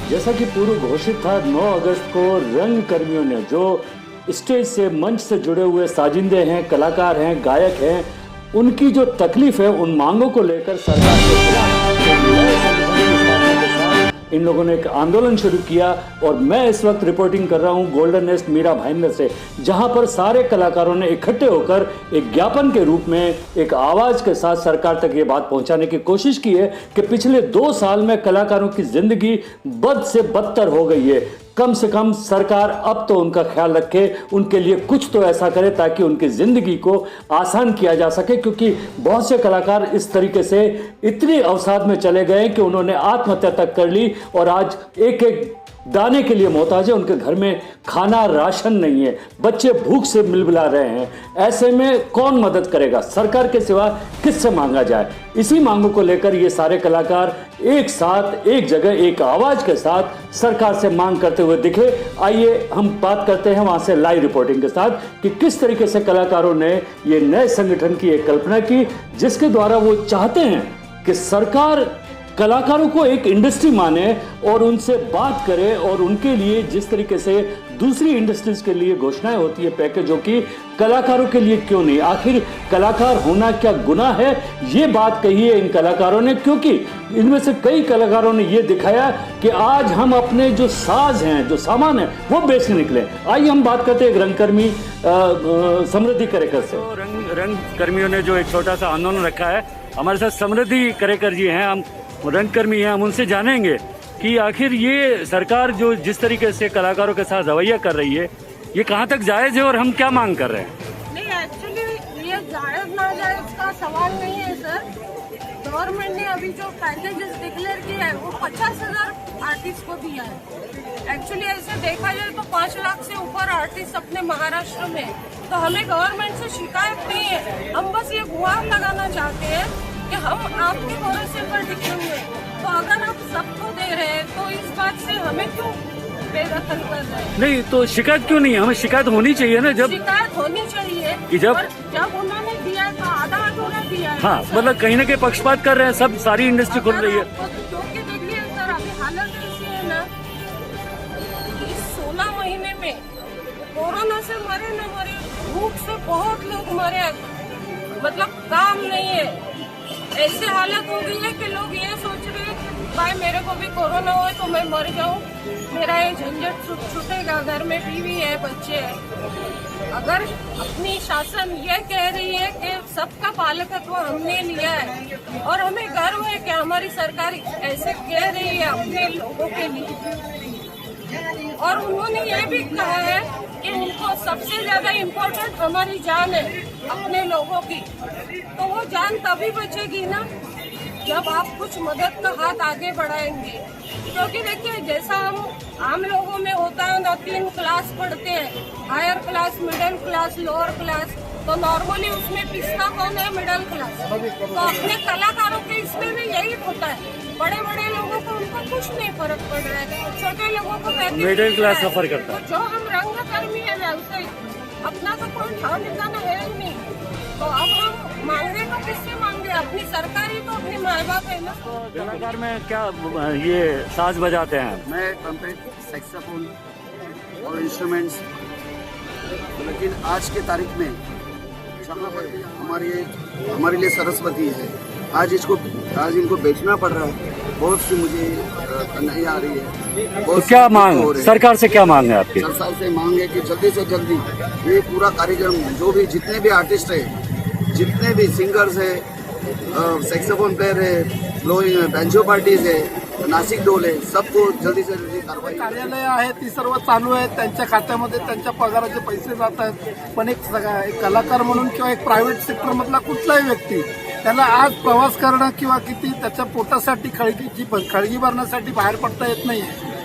जैसा कि पूर्व घोषित था 9 अगस्त को रंग कर्मियों ने, जो स्टेज से मंच से जुड़े हुए साजिंदे हैं, कलाकार हैं, गायक हैं, उनकी जो तकलीफ है उन मांगों को लेकर सरकार के खिलाफ इन लोगों ने एक आंदोलन शुरू किया। और मैं इस वक्त रिपोर्टिंग कर रहा हूं गोल्डन नेस्ट मीरा भाईंदर से, जहां पर सारे कलाकारों ने इकट्ठे होकर एक ज्ञापन के रूप में एक आवाज के साथ सरकार तक ये बात पहुंचाने की कोशिश की है कि पिछले 2 साल में कलाकारों की जिंदगी बद से बदतर हो गई है। कम से कम सरकार अब तो उनका ख्याल रखे, उनके लिए कुछ तो ऐसा करे ताकि उनकी जिंदगी को आसान किया जा सके, क्योंकि बहुत से कलाकार इस तरीके से इतने अवसाद में चले गए कि उन्होंने आत्महत्या तक कर ली और आज एक एक दाने के लिए मोहताज है। उनके घर में खाना राशन नहीं है, बच्चे भूख से मिलमिला रहे हैं। ऐसे में कौन मदद करेगा? सरकार के सिवा किससे मांगा जाए? इसी मांगों को लेकर ये सारे कलाकार एक साथ एक जगह एक आवाज के साथ सरकार से मांग करते हुए दिखे। आइए हम बात करते हैं वहां से लाइव रिपोर्टिंग के साथ कि किस तरीके से कलाकारों ने ये नए संगठन की एक कल्पना की, जिसके द्वारा वो चाहते हैं कि सरकार कलाकारों को एक इंडस्ट्री माने और उनसे बात करे और उनके लिए जिस तरीके से दूसरी इंडस्ट्रीज के लिए घोषणाएं होती है पैकेजों की, कलाकारों के लिए क्यों नहीं? आखिर कलाकार होना क्या गुनाह है? ये बात कही है इन कलाकारों ने, क्योंकि इनमें से कई कलाकारों ने ये दिखाया कि आज हम अपने जो साज हैं, जो सामान है, वो बेचने निकले। आइए हम बात करते हैं एक रंगकर्मी समृद्धि करेकर से। तो रंग कर्मियों ने जो एक छोटा सा आंदोलन रखा है, हमारे साथ समृद्धि करेकर जी हैं, हम रंगकर्मी हैं, हम उनसे जानेंगे कि आखिर ये सरकार जो जिस तरीके से कलाकारों के साथ रवैया कर रही है, ये कहाँ तक जायज है और हम क्या मांग कर रहे हैं? नहीं, एक्चुअली ये जायज ना जायज का सवाल नहीं है सर। गवर्नमेंट ने अभी जो पैकेजेस डिक्लेयर किया है वो 50,000 आर्टिस्ट को दिया है। एक्चुअली ऐसे देखा जाए तो 5 लाख से ऊपर आर्टिस्ट अपने महाराष्ट्र में, तो हमें गवर्नमेंट से शिकायत नहीं है। हम बस ये गुहार लगाना चाहते हैं कि हम आपके भरोसे पर टिके हुए, तो अगर आप सबको दे रहे हैं तो इस बात से हमें क्यों बेदखल कर रहे हैं? नहीं तो शिकायत क्यों नहीं? हमें शिकायत होनी चाहिए ना। जब शिकायत होनी चाहिए कि जब उन्होंने दिया है तो आधा अधूरा दिया है। हाँ, मतलब कहीं ना कहीं पक्षपात कर रहे हैं, सब सारी इंडस्ट्री खुल रही है। क्योंकि देखिए सर, अभी हालत ऐसी है ना, इस 16 महीने में कोरोना से मरे न मरे, भूख से बहुत लोग मरे, मतलब काम नहीं है। ऐसी हालत हो गई है कि लोग ये सोच रहे हैं कि भाई मेरे को भी कोरोना हो तो मैं मर जाऊं, मेरा ये झंझट छूटेगा, घर में बीवी है, बच्चे हैं। अगर अपनी शासन ये कह रही है कि सबका पालकत्व हमने लिया है और हमें गर्व है कि हमारी सरकार ऐसे कह रही है अपने लोगों के लिए, और उन्होंने ये भी कहा है कि उनको सबसे ज्यादा इम्पोर्टेंट हमारी जान है, अपने लोगों की, तो वो जान तभी बचेगी ना जब आप कुछ मदद का हाथ आगे बढ़ाएंगे। क्योंकि देखिए, जैसा हम आम लोगों में होता है ना, 3 क्लास पढ़ते हैं, higher class, middle class, lower class, तो नॉर्मली उसमें पिछड़ा कौन है? Middle class. तो अपने कलाकारों के इसमें भी यही होता है। बड़े बड़े लोगों को उनको कुछ नहीं फर्क पड़ रहा है, छोटे लोगों को मिडिल क्लास सफर करता है। जो हम रंगकर्मी है व्यवसायी, अपना तो कोई ठाव ठिकाना है ही नहीं, तो अब हम मांगे तो किससे मांगे? अपनी सरकार ही तो अपनी माँ बाप है ना। कलाकार में क्या ये साज बजाते हैं? मैं ट्रम्पेट, सैक्सोफोन और इंस्ट्रूमेंट्स, लेकिन आज के तारीख में जहाँ पर भी हमारे लिए सरस्वती है, आज इनको बेचना पड़ रहा है। बहुत सी मुझे कन्हैया आ रही है। तो क्या मांग, सरकार से क्या मांग है आपकी? सरकार से मांग है कि जल्दी से जल्दी ये पूरा कार्यक्रम, जो भी जितने भी आर्टिस्ट है, जितने भी सिंगर्स है, सैक्सोफोन प्लेयर है, ब्लोइंग बैंजो पार्टीज है, नाशिक ढोल आहे, सबको जल्दी से जल्दी कारवाई। कार्यालय आहे ती सर्व चालू आहे, त्यांच्या खात्यामध्ये त्यांच्या पगाराचे पैसे जात आहेत, पण एक कलाकार म्हणून किंवा एक प्रायव्हेट सेक्टर मधला कुठलाही व्यक्ती त्याला आज प्रवास करणं किंवा किती त्याच्या पोटासाठी खळगी भरण्यासाठी बाहेर पडता येत नाही,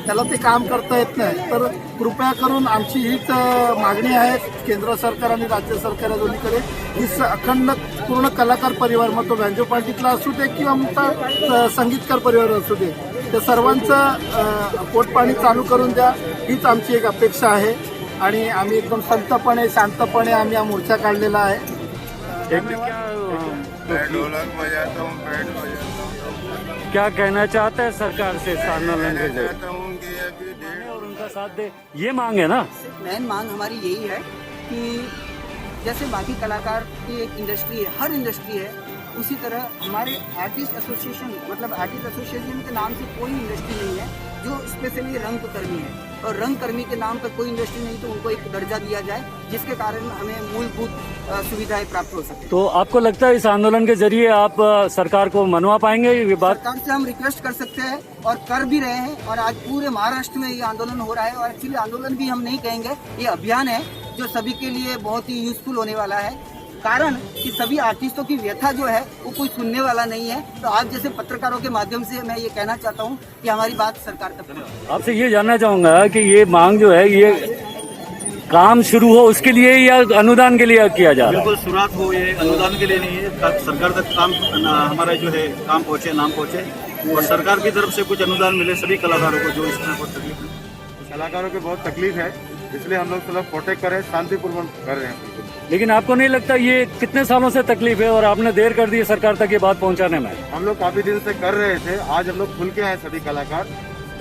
त्याला ते काम करता येत नाही। तर कृपया करून आमची हीच मागणी आहे केंद्र सरकार आणि राज्य सरकार दोन्हीकडे, ही अखंड पूर्ण कलाकार परिवार, मग तो बँजो पार्टीतला असू दे किंवा आमचा संगीतकार परिवार असू दे, त्या सर्वांचं पोटपाणी चालू करून द्या, हीच आमची एक अपेक्षा आहे। आणि आम्ही एकदम संतपणे शांतपणे आम्ही हा मोर्चा काढलेला आहे। मैं ढोलक बजाता हूँ, बैंड बजाता हूँ। क्या कहना चाहते हैं सरकार से इस आंदोलन के जरिए? कहता हूँ कि अभी डेढ़ और उनका साथ दे, ये मांग है ना। मेन मांग हमारी यही है कि जैसे बाकी कलाकार की एक इंडस्ट्री है, हर इंडस्ट्री है, उसी तरह हमारे आर्टिस्ट एसोसिएशन, मतलब आर्टिस्ट एसोसिएशन के नाम से कोई इंडस्ट्री नहीं है जो स्पेशली रंगकर्मी है, और रंगकर्मी के नाम पर कोई इंडस्ट्री नहीं, तो उनको एक दर्जा दिया जाए जिसके कारण हमें मूलभूत सुविधाएं प्राप्त हो सके। तो आपको लगता है इस आंदोलन के जरिए आप सरकार को मनवा पाएंगे ये बात? सरकार से हम रिक्वेस्ट कर सकते हैं और कर भी रहे हैं, और आज पूरे महाराष्ट्र में ये आंदोलन हो रहा है। और एक्चुअली आंदोलन भी हम नहीं कहेंगे, ये अभियान है जो सभी के लिए बहुत ही यूजफुल होने वाला है, कारण कि सभी आर्टिस्टों की व्यथा जो है वो कोई सुनने वाला नहीं है। तो आप जैसे पत्रकारों के माध्यम से मैं ये कहना चाहता हूँ कि हमारी बात सरकार तक पहुंचे। आपसे ये जानना चाहूंगा कि ये मांग जो है ये काम शुरू हो उसके लिए या अनुदान के लिए किया जा रहा है? बिल्कुल शुरुआत हो, ये अनुदान के लिए नहीं है। सरकार तक काम हमारा जो है काम पहुंचे, नाम पहुंचे, और सरकार की तरफ से कुछ अनुदान मिले सभी कलाकारों को जो इसमें बहुत तकलीफ है। कलाकारों को बहुत तकलीफ है, इसलिए हम लोग थोड़ा प्रोटेक्ट कर रहे हैं, शांतिपूर्वक कर रहे हैं। लेकिन आपको नहीं लगता ये कितने सालों से तकलीफ है और आपने देर कर दी है सरकार तक ये बात पहुंचाने में? हम लोग काफी दिन से कर रहे थे, आज हम लोग खुल के आए सभी कलाकार।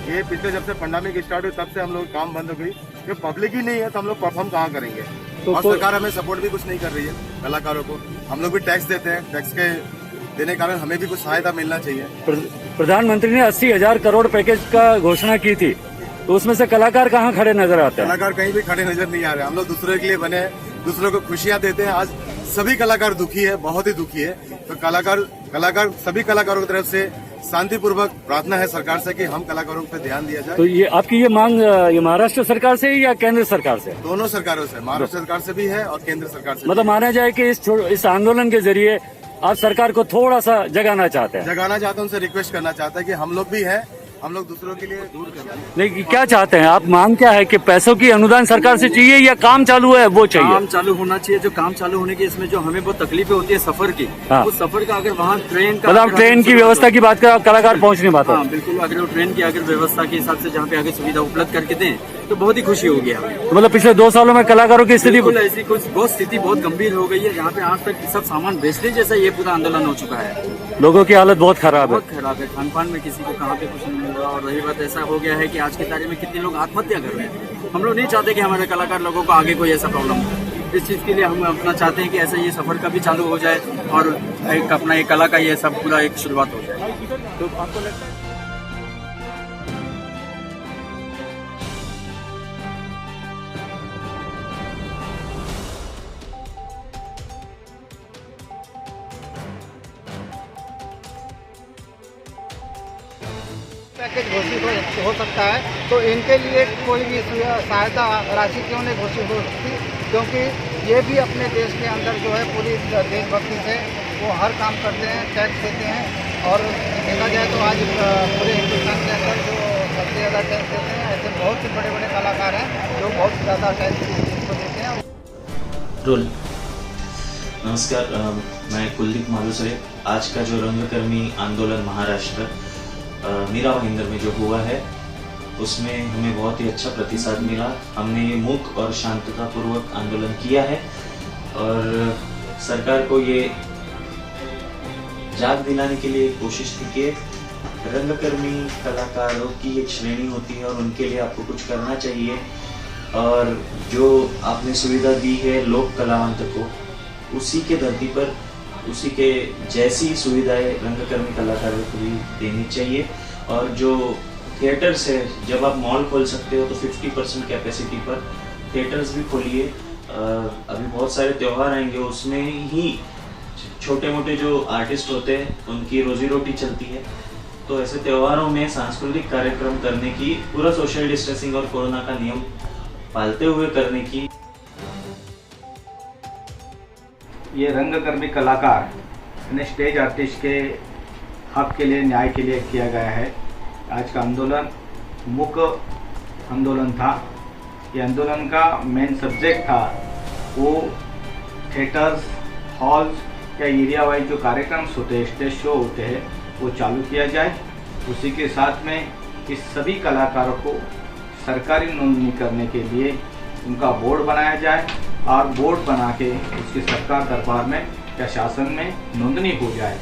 ये पिछले जब से पेंडेमिक स्टार्ट हुई तब से हम लोग काम बंद हो गई, ये पब्लिक ही नहीं है तो हम लोग परफॉर्म कहाँ करेंगे। तो और सरकार हमें सपोर्ट भी कुछ नहीं कर रही है कलाकारों को। हम लोग भी टैक्स देते हैं, टैक्स के देने के कारण हमें भी कुछ सहायता मिलना चाहिए। प्रधानमंत्री ने 80,000 करोड़ पैकेज का घोषणा की थी, तो उसमें से कलाकार कहाँ खड़े नजर आते हैं? कलाकार कहीं भी खड़े नजर नहीं आ रहे। हम लोग दूसरे के लिए बने हैं, दूसरों को खुशियां देते हैं। आज सभी कलाकार दुखी है, बहुत ही दुखी है। तो कलाकार सभी कलाकारों की तरफ से शांतिपूर्वक प्रार्थना है सरकार से कि हम कलाकारों पे ध्यान दिया जाए। तो ये आपकी ये मांग ये महाराष्ट्र सरकार से या केंद्र सरकार से? दोनों सरकारों से, महाराष्ट्र सरकार से भी है और केंद्र सरकार से। मतलब माना जाए कि इस आंदोलन के जरिए आप सरकार को थोड़ा सा जगाना चाहते हैं? जगाना चाहता हूँ, उनसे रिक्वेस्ट करना चाहता है कि हम लोग भी हैं, हम लोग दूसरों के लिए दूर करना। नहीं, क्या चाहते हैं आप? मांग क्या है कि पैसों की अनुदान सरकार से चाहिए या काम चालू है वो चाहिए? काम चालू होना चाहिए। जो काम चालू होने की इसमें जो हमें बहुत तकलीफें होती है सफर की, हाँ। उस सफर का अगर वहाँ ट्रेन का, मतलब ट्रेन की व्यवस्था की बात कर, कलाकार पहुंच नहीं पाते। हाँ बिल्कुल, अगर वो ट्रेन की अगर व्यवस्था के हिसाब से जहाँ पे आगे सुविधा उपलब्ध करके दें तो बहुत ही खुशी होगी हमें। तो मतलब पिछले 2 सालों में कलाकारों की स्थिति बिल्कुल ऐसी कुछ बहुत स्थिति बहुत गंभीर हो गई है, जहाँ पे आज तक सब सामान बेचने जैसा ये पूरा आंदोलन हो चुका है। लोगों की हालत बहुत खराब है। बहुत खराब है, खान पान में किसी को कहाँ पे कुछ नहीं मिल रहा। और रही बात, ऐसा हो गया है कि आज की तारीख में कितने लोग आत्महत्या कर रहे हैं। हम लोग नहीं चाहते कि हमारे कलाकार लोगों को आगे कोई ऐसा प्रॉब्लम हो। इस चीज़ के लिए हम अपना चाहते हैं कि ऐसा ये सफर का भी चालू हो जाए और एक अपना एक कला का ये सब पूरा एक शुरुआत हो जाए। तो आपको लगता है पैकेज घोषित हो सकता है, तो इनके लिए कोई भी सहायता राशि क्यों नहीं घोषित हो सकती, क्योंकि ये भी अपने देश के अंदर जो है पूरी देशभक्ति से वो हर काम करते हैं, टैक्स देते हैं। और देखा जाए तो आज पूरे हिंदुस्तान के अंदर जो सबसे ज़्यादा टैक्स देते हैं, ऐसे बहुत से बड़े बड़े कलाकार हैं जो बहुत ज़्यादा टैक्स को देते हैं। रोल नमस्कार, मैं कुलदीप मालुसरे। आज का जो रंगकर्मी आंदोलन महाराष्ट्र मीरा भाईंदर में जो हुआ है उसमें हमें बहुत ही अच्छा प्रतिसाद मिला। हमने ये मूक और शांततापूर्वक आंदोलन किया है और सरकार को ये जाग दिलाने के लिए कोशिश की कि रंगकर्मी कलाकारों की एक श्रेणी होती है और उनके लिए आपको कुछ करना चाहिए। और जो आपने सुविधा दी है लोक कलावंत को, उसी के धरती पर उसी के जैसी सुविधाएं रंगकर्मी कलाकारों को भी देनी चाहिए। और जो थिएटर्स है, जब आप मॉल खोल सकते हो तो 50% कैपेसिटी पर थिएटर्स भी खोलिए। अभी बहुत सारे त्यौहार आएंगे, उसमें ही छोटे मोटे जो आर्टिस्ट होते हैं उनकी रोजी रोटी चलती है। तो ऐसे त्योहारों में सांस्कृतिक कार्यक्रम करने की, पूरा सोशल डिस्टेंसिंग और कोरोना का नियम पालते हुए करने की। ये रंगकर्मी कलाकार ने स्टेज आर्टिस्ट के हक के लिए, न्याय के लिए किया गया है। आज का आंदोलन मूक आंदोलन था। ये आंदोलन का मेन सब्जेक्ट था वो थिएटर्स, हॉल्स या एरिया वाइज जो कार्यक्रम्स होते हैं, स्टेज शो होते हैं, वो चालू किया जाए। उसी के साथ में इस सभी कलाकारों को सरकारी नोंदनी करने के लिए उनका बोर्ड बनाया जाए और बोर्ड बना के उसकी सरकार दरबार में या शासन में नोंदनी हो जाए।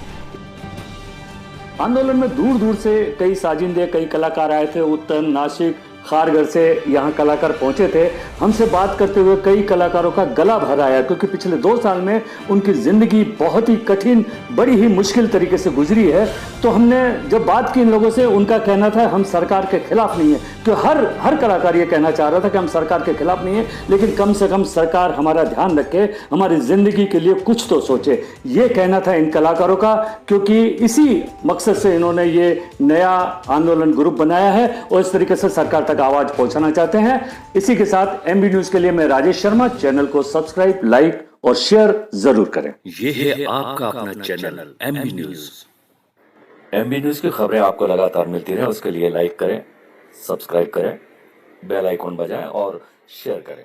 आंदोलन में दूर दूर से कई साजिंदे, कई कलाकार आए थे। उत्तम, नासिक, खारघर से यहाँ कलाकार पहुंचे थे। हमसे बात करते हुए कई कलाकारों का गला भर आया, क्योंकि पिछले 2 साल में उनकी जिंदगी बहुत ही कठिन, बड़ी ही मुश्किल तरीके से गुजरी है। तो हमने जब बात की इन लोगों से, उनका कहना था हम सरकार के खिलाफ नहीं है, क्योंकि हर कलाकार ये कहना चाह रहा था कि हम सरकार के खिलाफ नहीं है, लेकिन कम से कम सरकार हमारा ध्यान रखे, हमारी जिंदगी के लिए कुछ तो सोचे। ये कहना था इन कलाकारों का, क्योंकि इसी मकसद से इन्होंने ये नया आंदोलन ग्रुप बनाया है और इस तरीके से सरकार तक आवाज पहुंचाना चाहते हैं। इसी के साथ एमबी न्यूज के लिए मैं राजेश शर्मा। चैनल को सब्सक्राइब, लाइक और शेयर जरूर करें। ये है आपका अपना channel MB news. MB news की खबरें आपको लगातार मिलती रहे, उसके लिए लाइक करें, सब्सक्राइब करें, बेल आइकॉन बजाएं और शेयर करें।